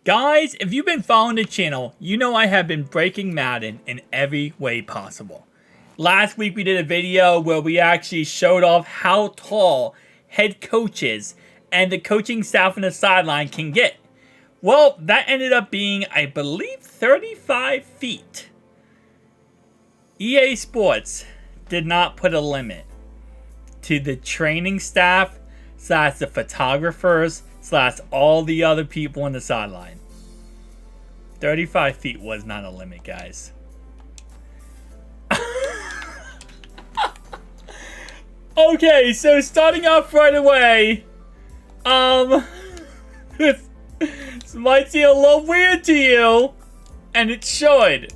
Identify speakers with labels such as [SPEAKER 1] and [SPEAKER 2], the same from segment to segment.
[SPEAKER 1] Guys, if you've been following the channel, you know I have been breaking Madden in every way possible. Last week we did a video where we actually showed off how tall head coaches and the coaching staff on the sideline can get. Well, that ended up being, I believe, 35 feet. EA Sports did not put a limit to the training staff / the photographers / all the other people on the sideline. 35 feet was not a limit, guys. Okay, so starting off right away, this might seem a little weird to you, and it should,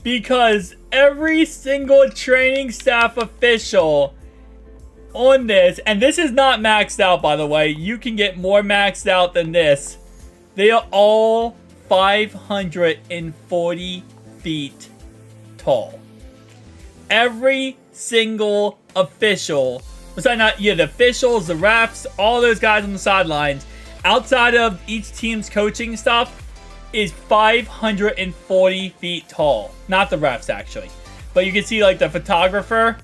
[SPEAKER 1] because every single training staff official on this, and this is not maxed out, by the way, you can get more maxed out than this, they are all 540 feet tall. Every single official, the officials, the refs, all those guys on the sidelines, outside of each team's coaching stuff, is 540 feet tall. Not the refs, actually. But you can see, like, the photographer.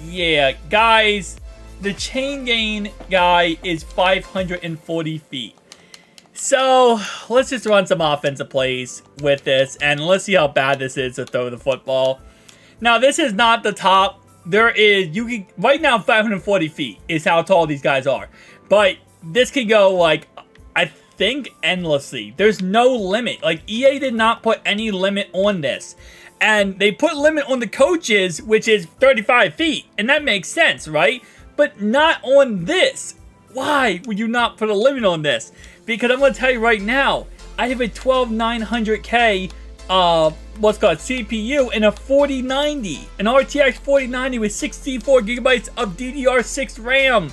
[SPEAKER 1] Yeah, guys, the chain gain guy is 540 feet. So, let's just run some offensive plays with this, and let's see how bad this is to throw the football. Now, this is not the top. Right now, 540 feet is how tall these guys are. But this could go, like, I think endlessly. There's no limit. Like, EA did not put any limit on this. And they put limit on the coaches, which is 35 feet. And that makes sense, right? But not on this. Why would you not put a limit on this? Because I'm going to tell you right now, I have a 12900K CPU and a 4090, an RTX 4090 with 64 gigabytes of DDR6 RAM.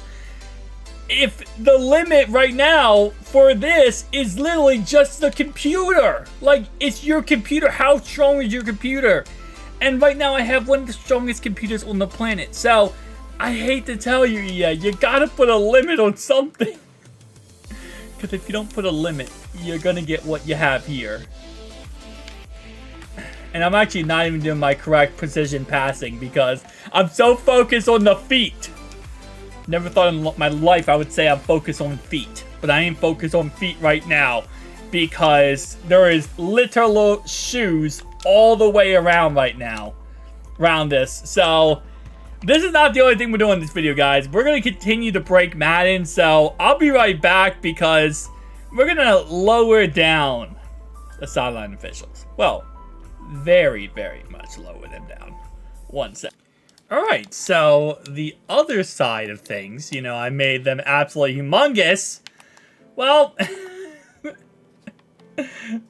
[SPEAKER 1] If the limit right now for this is literally just the computer, like, it's your computer, how strong is your computer? And right now I have one of the strongest computers on the planet. So I hate to tell you, EA, you gotta put a limit on something. Because if you don't put a limit, you're gonna get what you have here. And I'm actually not even doing my correct precision passing because I'm so focused on the feet. Never thought in my life I would say I'm focused on feet. But I am focused on feet right now because there is literal shoes all the way around right now. Around this. So, this is not the only thing we're doing in this video, guys. We're going to continue to break Madden. So, I'll be right back because we're going to lower down the sideline officials. Well, very, very much lower them down. 1 sec. Alright, so the other side of things, you know, I made them absolutely humongous. Well,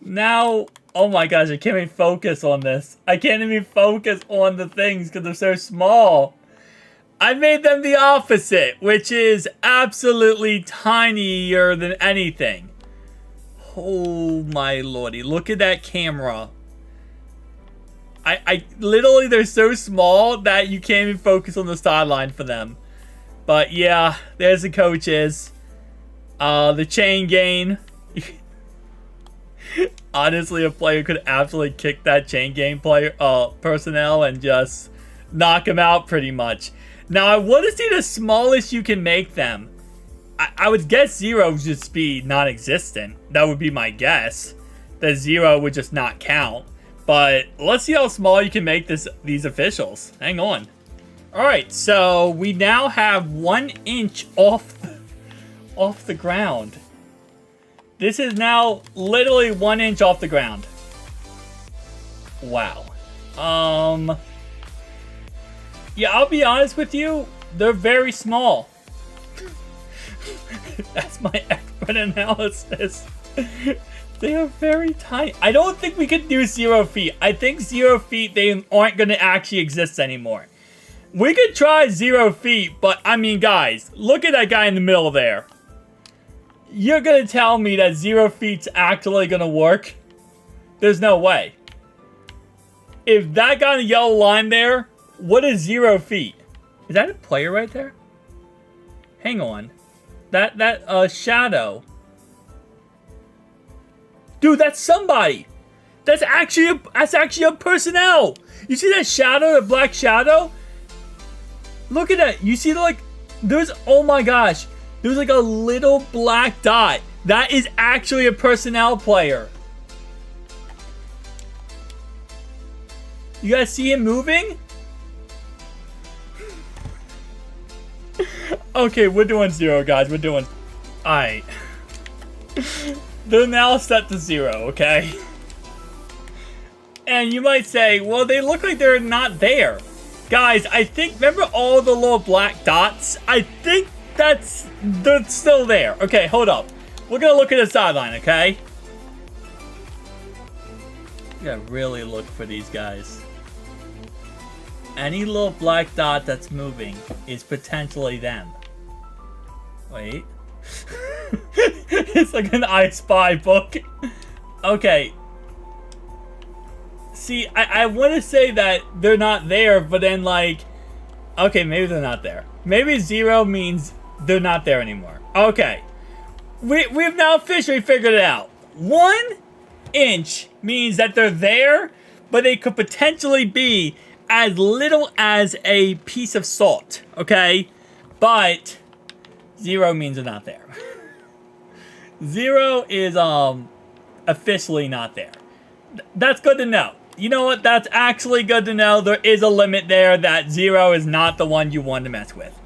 [SPEAKER 1] now, oh my gosh, I can't even focus on this. I can't even focus on the things because they're so small. I made them the opposite, which is absolutely tinier than anything. Oh my lordy, look at that camera. I literally, they're so small that you can't even focus on the sideline for them. But yeah, there's the coaches. The chain gain. Honestly, a player could absolutely kick that chain gain personnel and just knock him out pretty much. Now, I want to see the smallest you can make them. I would guess 0 would just be non-existent. That would be my guess. The 0 would just not count. But let's see how small you can make these officials. Hang on. Alright, so we now have 1 inch off the ground. This is now literally 1 inch off the ground. Wow. Yeah, I'll be honest with you. They're very small. That's my expert analysis. They are very tiny. I don't think we could do 0 feet. I think 0 feet, they aren't going to actually exist anymore. We could try 0 feet, but I mean, guys, look at that guy in the middle there. You're going to tell me that 0 feet's actually going to work? There's no way. If that guy in the yellow line there, what is 0 feet? Is that a player right there? Hang on. That shadow. Dude, that's somebody. That's actually a personnel. You see that shadow, the black shadow? Look at that. You see like oh my gosh. There's like a little black dot. That is actually a personnel player. You guys see him moving? Okay, we're doing 0, guys. We're doing... Alright. They're now set to 0, okay? And you might say, well, they look like they're not there. Guys, I think... Remember all the little black dots? I think they're still there. Okay, hold up. We're gonna look at the sideline, okay? You gotta really look for these guys. Any little black dot that's moving is potentially them. Wait. It's like an I Spy book. Okay. See, I want to say that they're not there, but then like... Okay, maybe they're not there. Maybe 0 means they're not there anymore. Okay. We've now officially figured it out. 1 inch means that they're there, but they could potentially be as little as a piece of salt, okay? But 0 means they're not there. 0 is officially not there. That's good to know. You know what? That's actually good to know. There is a limit there that 0 is not the one you want to mess with.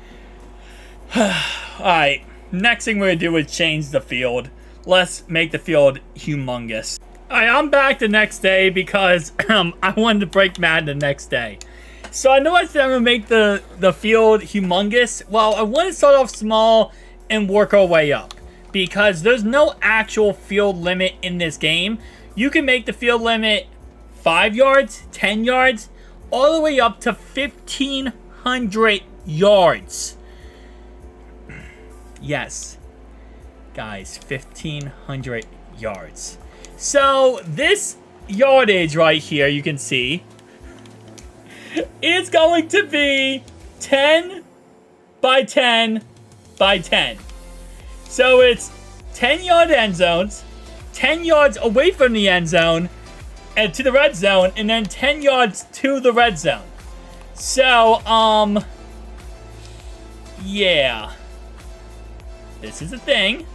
[SPEAKER 1] Alright, next thing we're going to do is change the field. Let's make the field humongous. Alright, I'm back the next day because I wanted to break Madden the next day. So I know I said I'm going to make the field humongous. Well, I want to start off small and work our way up. Because there's no actual field limit in this game. You can make the field limit 5 yards, 10 yards, all the way up to 1,500 yards. Yes. Guys, 1,500 yards. So, this yardage right here, you can see, is going to be 10 by 10 by 10. So, it's 10-yard end zones, 10 yards away from the end zone, and to the red zone, and then 10 yards to the red zone. So, yeah. This is a thing.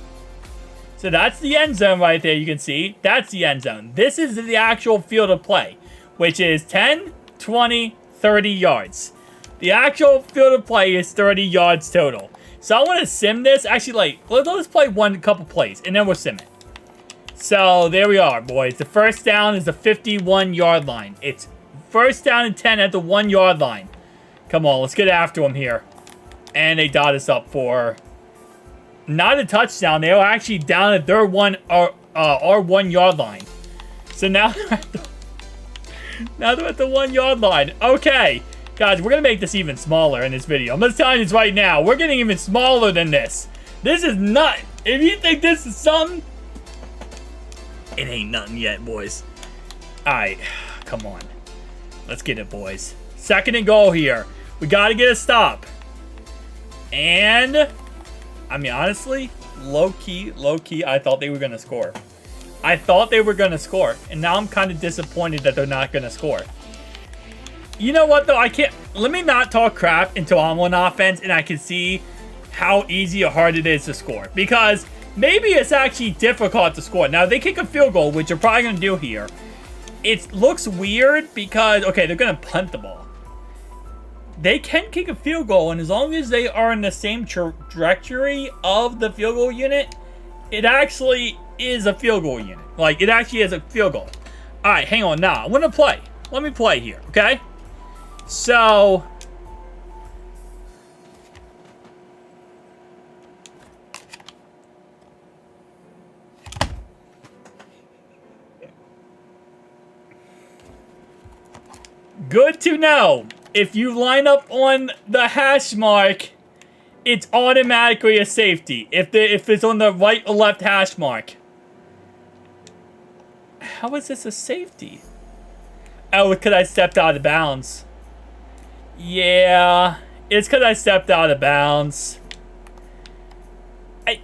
[SPEAKER 1] So that's the end zone right there, you can see. That's the end zone. This is the actual field of play, which is 10, 20, 30 yards. The actual field of play is 30 yards total. So I want to sim this. Actually, like, let's play a couple plays, and then we'll sim it. So there we are, boys. The first down is the 51-yard line. It's first down and 10 at the 1-yard line. Come on, let's get after them here. And they dot us up for... Not a touchdown. They were actually down at their our 1-yard line. So now they're at the 1-yard line. Okay. Guys, we're going to make this even smaller in this video. I'm just telling you this right now. We're getting even smaller than this. This is not... If you think this is something... It ain't nothing yet, boys. Alright. Come on. Let's get it, boys. 2nd and goal here. We got to get a stop. And... I mean, honestly, low-key, I thought they were going to score. I thought they were going to score. And now I'm kind of disappointed that they're not going to score. You know what, though? I can't... Let me not talk crap until I'm on offense and I can see how easy or hard it is to score. Because maybe it's actually difficult to score. Now, they kick a field goal, which they're probably going to do here. It looks weird because... Okay, they're going to punt the ball. They can kick a field goal, and as long as they are in the same trajectory of the field goal unit, it actually is a field goal unit. Like, it actually is a field goal. Alright, hang on now. I want to play. Let me play here, okay? So... Good to know. If you line up on the hash mark, it's automatically a safety. If it's on the right or left hash mark. How is this a safety? Oh, because I stepped out of bounds. Yeah, it's because I stepped out of bounds. I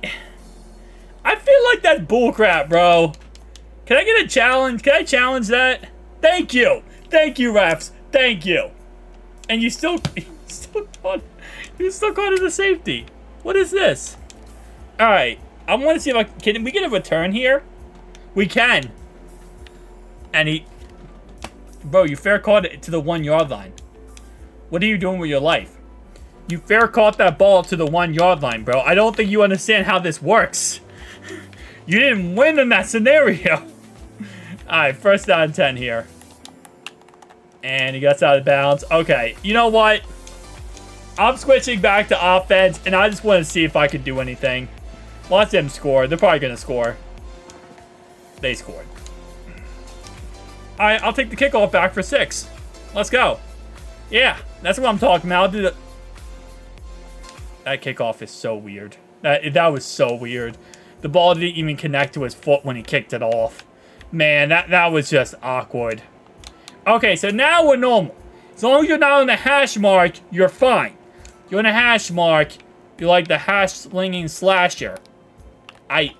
[SPEAKER 1] feel like that's bullcrap, bro. Can I get a challenge? Can I challenge that? Thank you. Thank you, refs. Thank you. And you still caught it a safety. What is this? All right. I want to see if can we get a return here? We can. And bro, you fair caught it to the 1 yard line. What are you doing with your life? You fair caught that ball to the 1 yard line, bro. I don't think you understand how this works. You didn't win in that scenario. All right, 1st down and 10 here. And he gets out of bounds. Okay, you know what? I'm switching back to offense, and I just want to see if I can do anything. Watch them score. They're probably going to score. They scored. All right, I'll take the kickoff back for 6. Let's go. Yeah, that's what I'm talking about. I'll do that kickoff is so weird. That was so weird. The ball didn't even connect to his foot when he kicked it off. Man, that was just awkward. Okay, so now we're normal. As long as you're not on the hash mark, you're fine. You're on a hash mark, you're like the hash-slinging slasher. I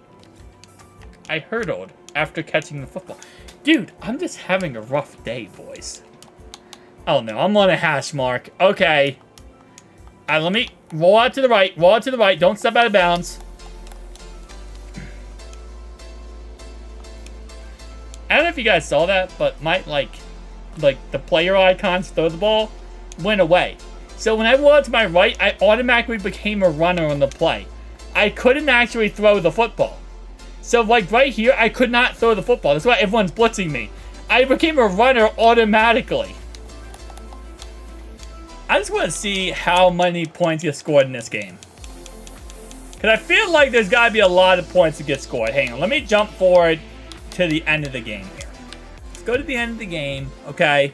[SPEAKER 1] hurdled after catching the football. Dude, I'm just having a rough day, boys. Oh no, I'm on a hash mark. Okay. Let me roll out to the right. Roll out to the right. Don't step out of bounds. I don't know if you guys saw that, but my, like the player icons throw the ball went away. So when I rolled out to my right, I automatically became a runner on the play. I couldn't actually throw the football. So like right here, I could not throw the football. That's why everyone's blitzing me. I became a runner automatically. I just want to see how many points get scored in this game. Because I feel like there's got to be a lot of points to get scored. Hang on, let me jump forward to the end of the game here. Let's go to the end of the game, okay?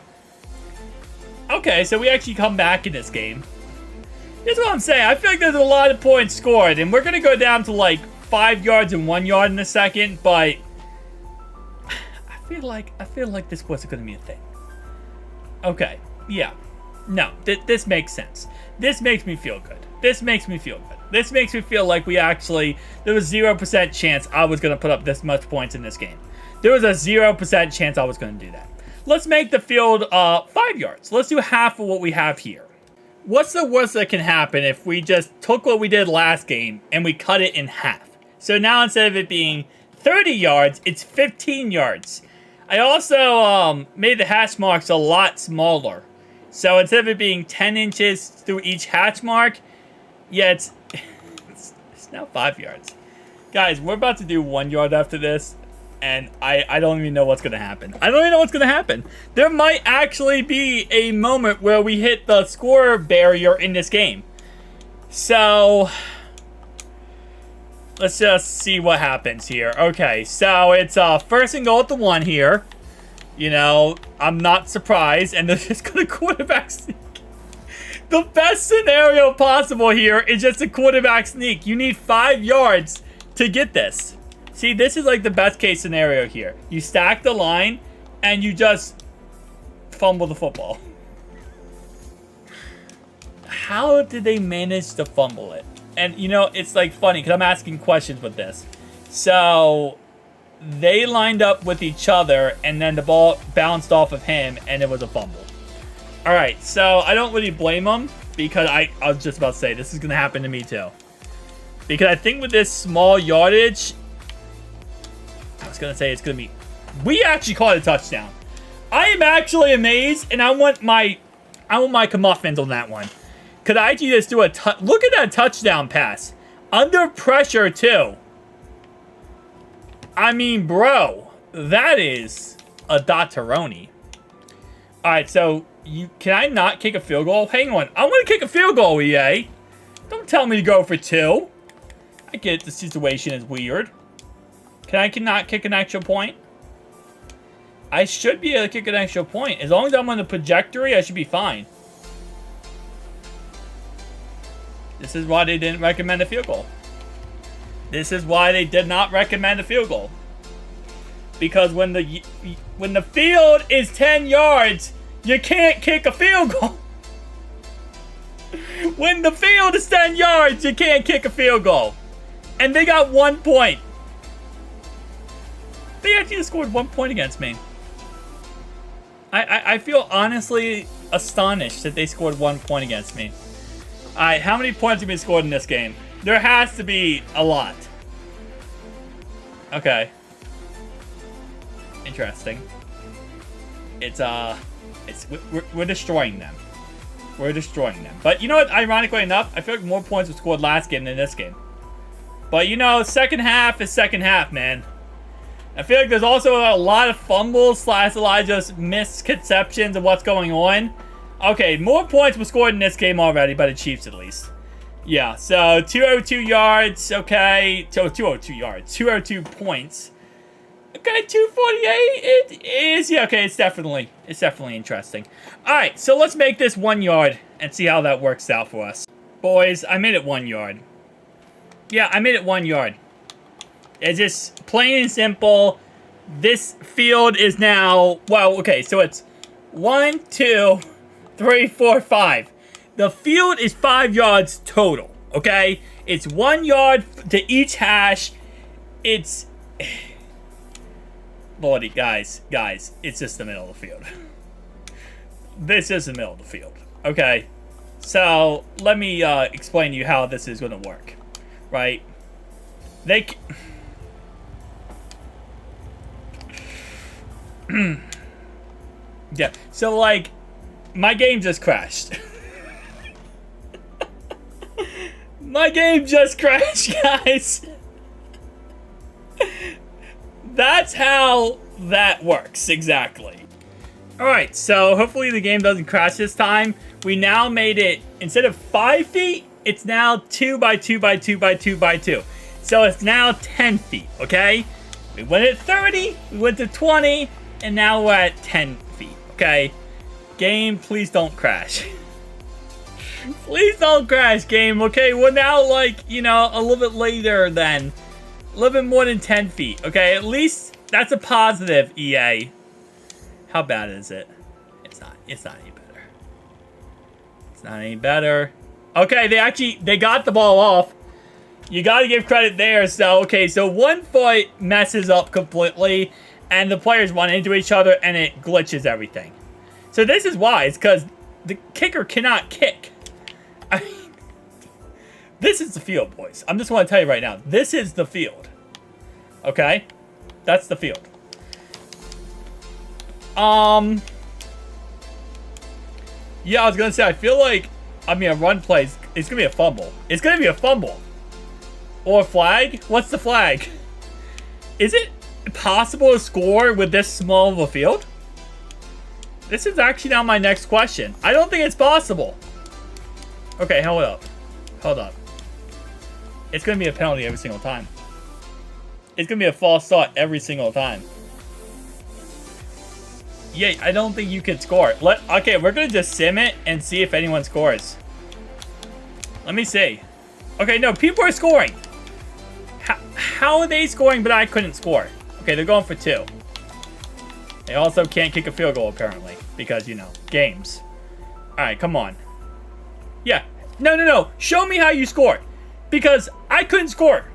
[SPEAKER 1] Okay, so we actually come back in this game. Here's what I'm saying. I feel like there's a lot of points scored, and we're going to go down to like 5 yards and 1 yard in a second, but I feel like this wasn't going to be a thing. Okay, yeah. No, this makes sense. This makes me feel good. This makes me feel good. This makes me feel like there was 0% chance I was going to put up this much points in this game. There was a 0% chance I was going to do that. Let's make the field 5 yards. Let's do half of what we have here. What's the worst that can happen if we just took what we did last game and we cut it in half? So now instead of it being 30 yards, it's 15 yards. I also made the hash marks a lot smaller. So instead of it being 10 inches through each hatch mark, yeah, it's now 5 yards. Guys, we're about to do 1 yard after this, and I don't even know what's going to happen. I don't even know what's going to happen. There might actually be a moment where we hit the score barrier in this game. So let's just see what happens here. Okay, so it's 1st and goal at the 1 here. You know, I'm not surprised, and they're just going to quarterback sneak. The best scenario possible here is just a quarterback sneak. You need 5 yards to get this. See, this is like the best case scenario here. You stack the line, and you just fumble the football. How did they manage to fumble it? And, you know, it's like funny, because I'm asking questions with this. So they lined up with each other, and then the ball bounced off of him, and it was a fumble. All right, so I don't really blame him, because I was just about to say, this is going to happen to me too. Because I think with this small yardage, I was going to say it's going to be... We actually caught a touchdown. I am actually amazed, and I want my comeuppance on that one. Could I actually just do a... Look at that touchdown pass. Under pressure, too. I mean, bro, that is a Dotteroni. All right, so can I not kick a field goal? Hang on. I want to kick a field goal, EA. Don't tell me to go for 2. I get the situation is weird. Can I not kick an extra point? I should be able to kick an extra point. As long as I'm on the trajectory, I should be fine. This is why they didn't recommend a field goal. This is why they did not recommend a field goal. Because when the field is 10 yards, you can't kick a field goal. When the field is 10 yards, you can't kick a field goal. And they got 1 point. They actually just scored 1 point against me. I feel honestly astonished that they scored 1 point against me. Alright, how many points have been scored in this game? There has to be a lot. Okay. Interesting. We're destroying them. We're destroying them. But you know what? Ironically enough, I feel like more points were scored last game than this game. But you know, second half is second half, man. I feel like there's also a lot of fumbles / a lot of just misconceptions of what's going on. Okay, more points were scored in this game already by the Chiefs at least. Yeah, so 202 yards, okay. 202 yards, 202 points. Okay, 248, it is, yeah, okay, it's definitely interesting. Alright, so let's make this 1 yard and see how that works out for us. Boys, I made it 1 yard. Yeah, I made it 1 yard. It's just plain and simple. This field is now, well, okay, so it's 1, 2, 3, 4, 5. The field is 5 yards total, okay? It's 1 yard to each hash. It's... Lordy, guys, it's just the middle of the field. This is the middle of the field, okay? So, let me explain to you how this is going to work, right? Yeah, so, like, my game just crashed. My game just crashed, guys. That's how that works, exactly. Alright, so hopefully the game doesn't crash this time. We now made it, instead of 5 feet, it's now 2 by 2 by 2 by 2 by 2. So it's now 10 feet, okay? We went at 30, we went to 20, and now we're at 10 feet, okay? Game, please don't crash. Please don't crash, game, okay? We're now, like, you know, a little bit later than... A little bit more than 10 feet, okay? At least that's a positive, EA. How bad is it? It's not any better. It's not any better. Okay, they got the ball off. You gotta give credit there, so, okay, so 1 foot messes up completely, and the players run into each other, and it glitches everything. So this is why, it's because the kicker cannot kick. I mean, this is the field, boys. I'm just want to tell you right now. This is the field. Okay? That's the field. Yeah, I was going to say, I feel like, I mean, a run play, it's going to be a fumble. It's going to be a fumble. Or a flag? What's the flag? Is it possible to score with this small of a field? This is actually now my next question. I don't think it's possible. Okay, hold up. Hold up. It's going to be a penalty every single time. It's going to be a false start every single time. Yeah, I don't think you can score. Okay, we're going to just sim it and see if anyone scores. Let me see. Okay, no, people are scoring. How are they scoring, but I couldn't score? Okay, they're going for 2. They also can't kick a field goal, apparently. Because, you know, games. Alright, come on. Yeah. No. Show me how you score. Because I couldn't score.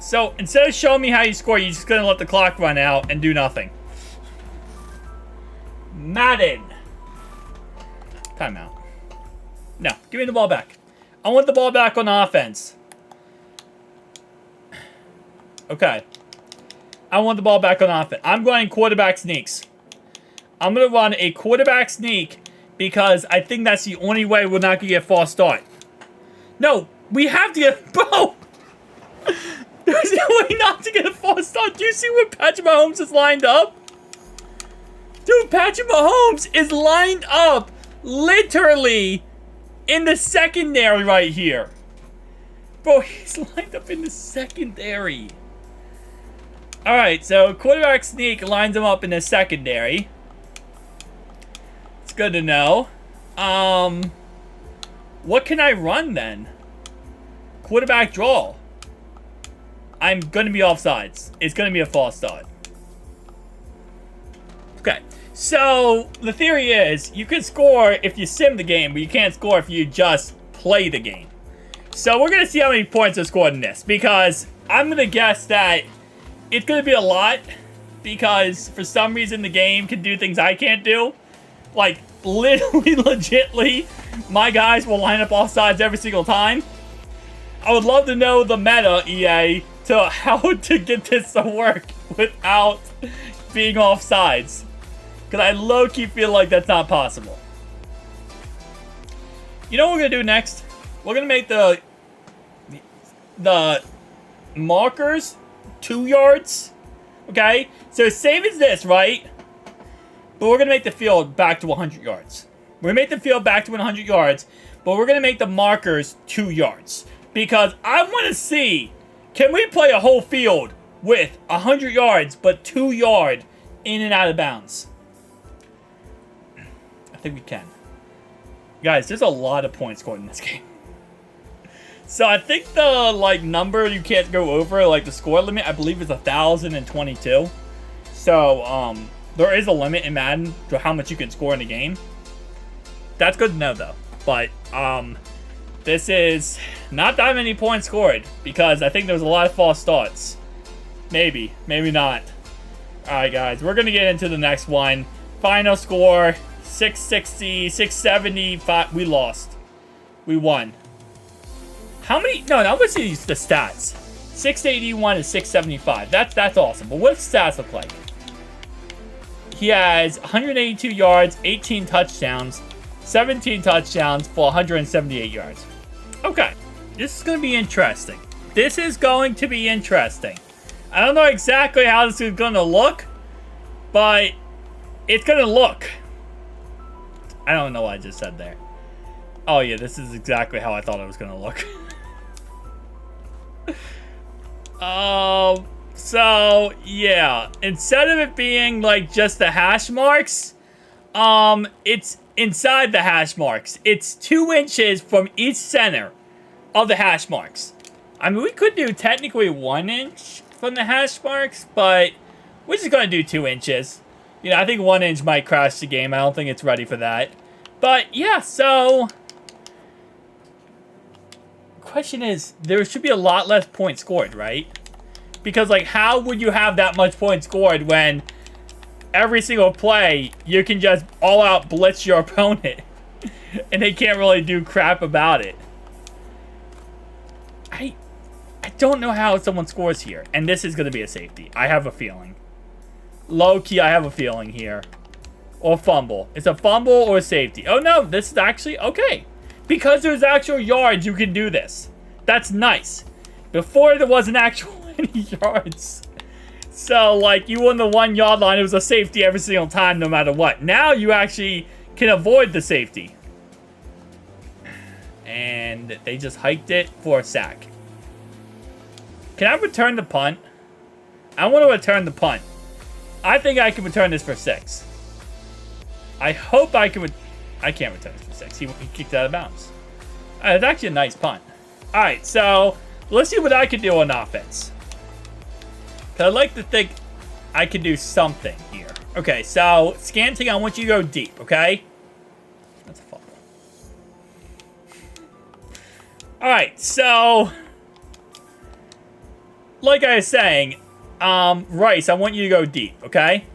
[SPEAKER 1] So, instead of showing me how you score, you're just going to let the clock run out and do nothing. Madden. Timeout. No, give me the ball back. I want the ball back on offense. Okay. I want the ball back on offense. I'm going quarterback sneaks. I'm going to run a quarterback sneak because I think that's the only way we're not going to get a false start. No, we have to get... Bro! There's no way not to get a false start. Do you see where Patrick Mahomes is lined up? Dude, Patrick Mahomes is lined up literally in the secondary right here. Bro, he's lined up in the secondary. Alright, so quarterback sneak lines him up in the secondary. It's good to know. What can I run then? Quarterback draw. I'm going to be offsides. It's going to be a false start. Okay, so the theory is you can score if you sim the game, but you can't score if you just play the game. So we're going to see how many points are scored in this, because I'm going to guess that it's going to be a lot because for some reason the game can do things I can't do. Like, literally, legitly, my guys will line up off sides every single time. I would love to know the meta, EA, to how to get this to work without being off sides. Because I low-key feel like that's not possible. You know what we're going to do next? We're going to make the markers 2 yards. Okay? So same as this, right? But we're going to make the field back to 100 yards. We're going to make the field back to 100 yards. But we're going to make the markers 2 yards. Because I want to see, can we play a whole field with 100 yards, but 2 yard in and out of bounds? I think we can. Guys, there's a lot of points scored in this game. So I think the, like, number you can't go over, like, the score limit, I believe is 1,022. So, there is a limit in Madden to how much you can score in a game. That's good to know, though. But, this is not that many points scored because I think there was a lot of false starts. Maybe. Maybe not. Alright, guys. We're going to get into the next one. Final score, 660, 675. We lost. We won. How many? No, I want to see the stats. 681 and 675. That's awesome. But what does stats look like? He has 182 yards, 18 touchdowns, 17 touchdowns for 178 yards. Okay. This is going to be interesting. This is going to be interesting. I don't know exactly how this is going to look, but it's going to look. I don't know what I just said there. Oh, yeah, this is exactly how I thought it was going to look. So, yeah. Instead of it being, like, just the hash marks, it's inside the hash marks. It's 2 inches from each center of the hash marks. I mean, we could do technically 1 inch from the hash marks, but we're just going to do 2 inches. You know, I think 1 inch might crash the game. I don't think it's ready for that. But, yeah, so question is, there should be a lot less points scored, right? Because, like, how would you have that much points scored when every single play you can just all-out blitz your opponent and they can't really do crap about it? I don't know how someone scores here. And this is going to be a safety. I have a feeling. Low-key, I have a feeling here. Or fumble. It's a fumble or a safety. Oh, no. This is actually okay. Because there's actual yards, you can do this. That's nice. Before, there wasn't actual any yards. So, like, you won the 1 yard line. It was a safety every single time, no matter what. Now, you actually can avoid the safety. And they just hiked it for a sack. Can I return the punt? I want to return the punt. I think I can return this for 6. I hope I can. I can't return this for 6. He kicked out of bounds. It's actually a nice punt. Alright, so let's see what I can do on offense. Because I'd like to think I can do something here. Okay, so Scanting, I want you to go deep, okay? That's a fumble. Alright, so like I was saying, Rice, I want you to go deep, okay?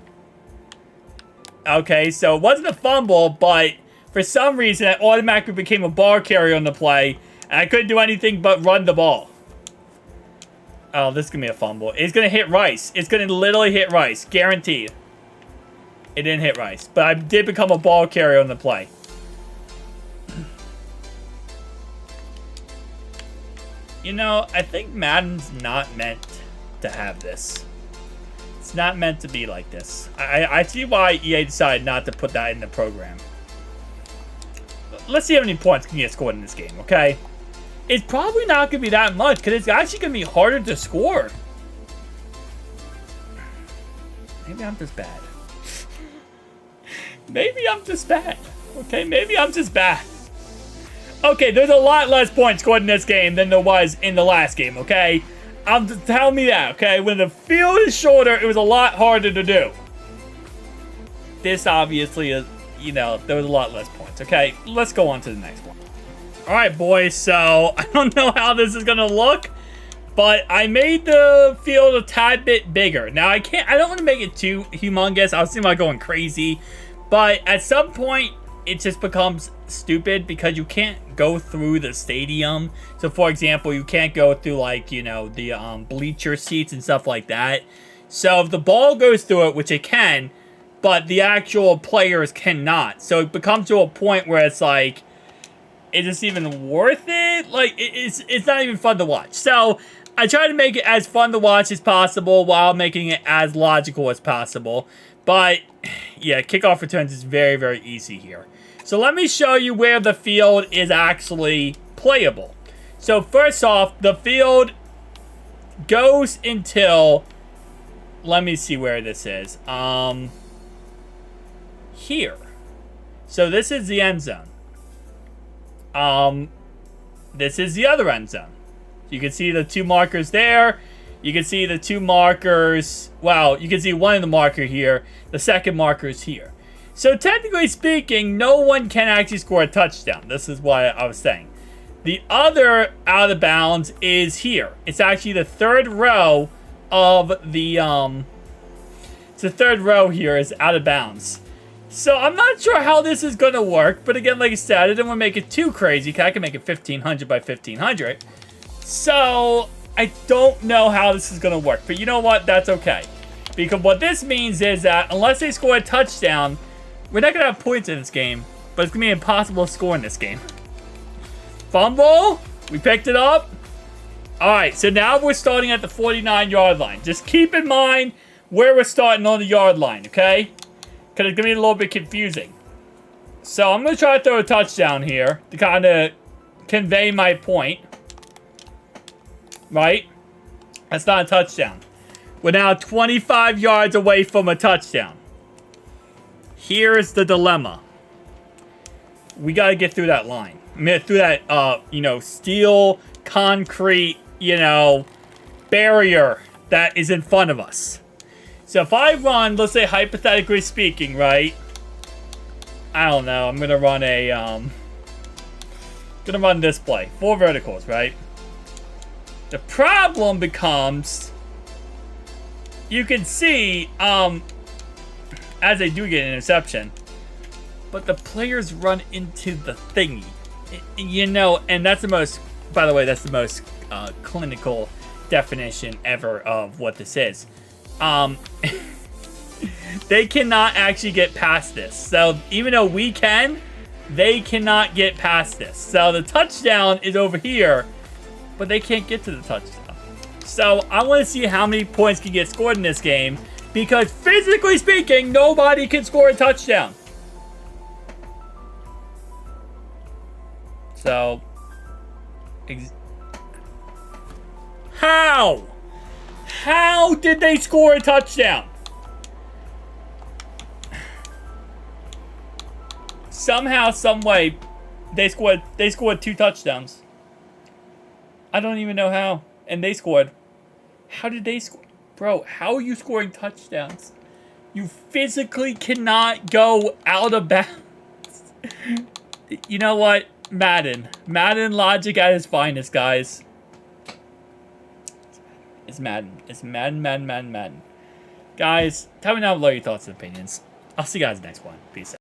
[SPEAKER 1] Okay, so it wasn't a fumble, but for some reason, it automatically became a ball carrier on the play, and I couldn't do anything but run the ball. Oh, this is going to be a fumble. It's going to hit Rice. It's going to literally hit Rice. Guaranteed. It didn't hit Rice, but I did become a ball carrier on the play. You know, I think Madden's not meant to have this. It's not meant to be like this. I see why EA decided not to put that in the program. Let's see how many points can get scored in this game, okay? It's probably not going to be that much, because it's actually going to be harder to score. Maybe I'm just bad. Maybe I'm just bad. Okay, maybe I'm just bad. Okay, there's a lot less points scored in this game than there was in the last game, okay? Tell me that, okay? When the field is shorter, it was a lot harder to do. This obviously is, you know, there was a lot less points, okay? Let's go on to the next one. Alright, boys, so I don't know how this is going to look, But I made the field a tad bit bigger. Now, I don't want to make it too humongous. I was thinking about going crazy. But at some point, it just becomes stupid because you can't go through the stadium. So, for example, you can't go through, like, you know, the bleacher seats and stuff like that. So, if the ball goes through it, which it can, but the actual players cannot. So, it becomes to a point where it's like, is this even worth it? Like, it's not even fun to watch. So, I try to make it as fun to watch as possible while making it as logical as possible. But, yeah, Kickoff Returns is very, very easy here. So let me show you where the field is actually playable. So first off, the field goes until, let me see where this is. Here. So this is the end zone. This is the other end zone. You can see the two markers there. You can see the two markers. Well, you can see one of the marker here. The second marker is here. So technically speaking, no one can actually score a touchdown. This is what I was saying. The other out of bounds is here. It's actually the third row of the it's the third row here is out of bounds. So I'm not sure how this is going to work, but again, like I said, I didn't want to make it too crazy because I can make it 1500 by 1500. So I don't know how this is going to work, but you know what? That's okay. Because what this means is that unless they score a touchdown, we're not going to have points in this game, but it's going to be impossible to score in this game. Fumble. We picked it up. All right, so now we're starting at the 49-yard line. Just keep in mind where we're starting on the yard line, okay? Because it's going to be a little bit confusing. So I'm going to try to throw a touchdown here to kind of convey my point. Right? That's not a touchdown. We're now 25 yards away from a touchdown. Here's the dilemma. We got to get through that line. I mean, through that, you know, steel, concrete, you know, barrier that is in front of us. So if I run, let's say hypothetically speaking, right? I don't know. I'm going to run a, gonna run this play. 4 verticals, right? The problem becomes, you can see, as they do get an interception, but the players run into the thingy. You know, and that's the most, by the way, that's the most clinical definition ever of what this is. They cannot actually get past this. So even though we can, they cannot get past this. So the touchdown is over here, but they can't get to the touchdown. So I want to see how many points can get scored in this game, because physically speaking, nobody can score a touchdown. So, how? How did they score a touchdown? Somehow, some way, they scored 2 touchdowns. I don't even know how. And they scored. How did they score? Bro, how are you scoring touchdowns? You physically cannot go out of bounds. You know what? Madden. Madden logic at its finest, guys. It's Madden. It's Madden. Guys, tell me down below your thoughts and opinions. I'll see you guys next one. Peace out.